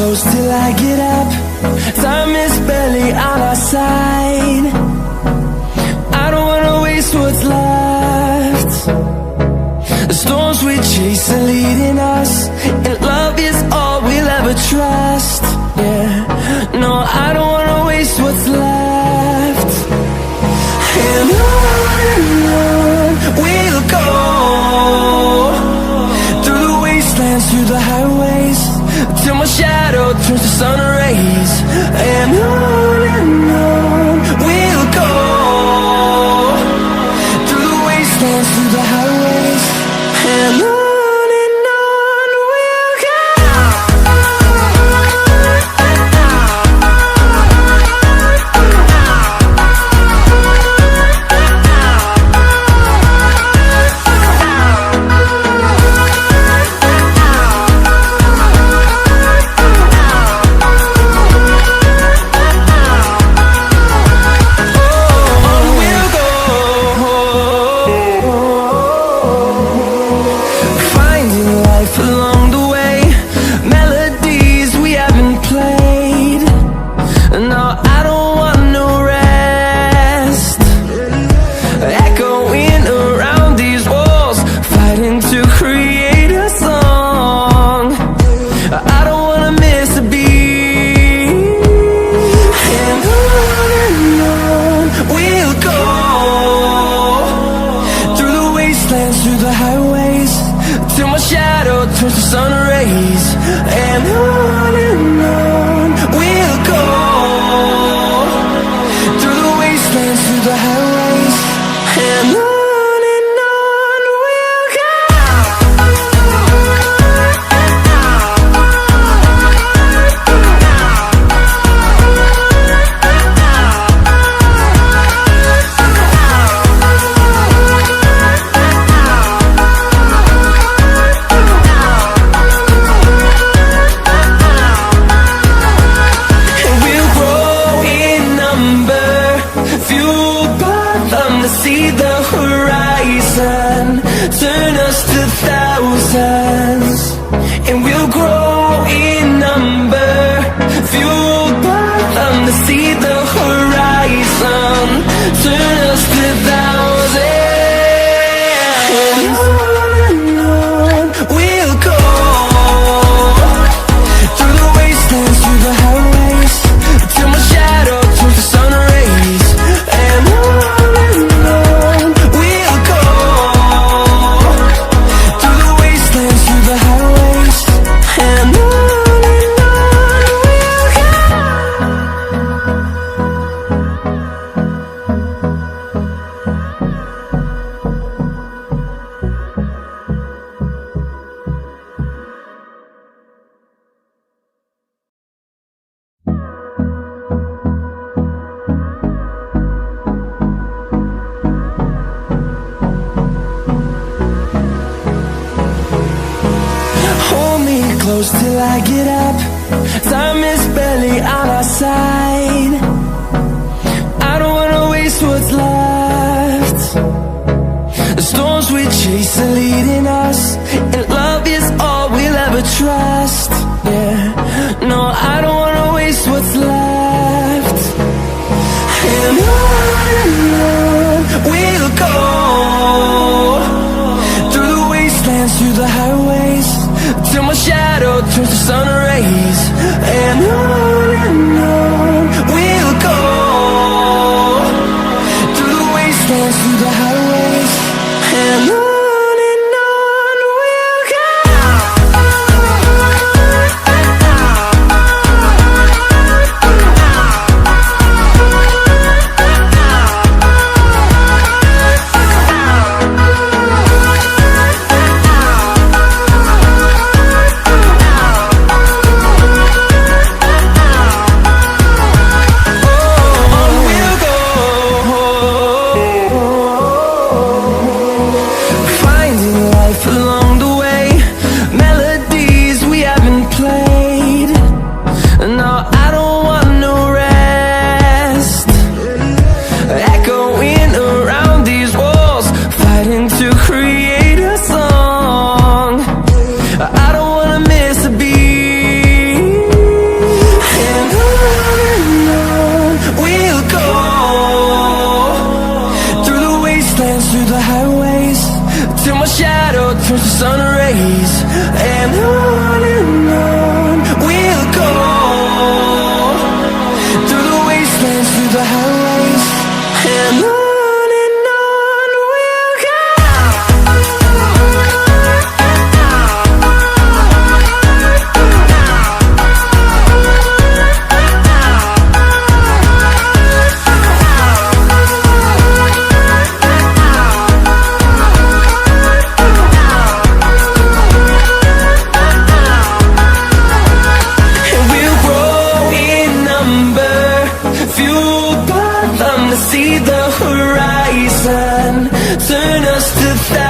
close till I get up. Time is barely on our side. I don't wanna waste what's left. The storms we chase are leading us, and love is all we'll ever trust. Yeah, no, I don't wanna waste what's left. And on we'll go, through the wastelands, through the highways, till my shadow turns to sun rays. And on we'll go, through the wastelands, through the highways, and on we'll go. Along the way, melodies we haven't played. No, I don't want no rest. Echoing around these walls, fighting to create a song. I don't wanna miss a beat. And on we'll go, through the wastelands, through the highways, till my shadow turns to sun rays. And on we'll go, through the wastelands, through the highways, and on we'll go. See the horizon, turn us to thousands, and we'll grow in number, fueled by them to see the horizon, turn us to thousands. And on we'll go, through the wastelands, through the highways, till my shadow turns to sun rays. And close till I get up. Time is barely on our side. I don't wanna waste what's left. The storms we chase are leading us, and love is all we'll ever trust. Yeah, no, I don't wanna waste what's left. And on we'll go, through the wastelands, through the highways, till my shadow turns to sun rays. And on we'll go, through the wastelands, through the highways, and on we'll go. the highways, and on we'll go. And we'll grow in number, fueled by them to see the horizon, turn us to thousands.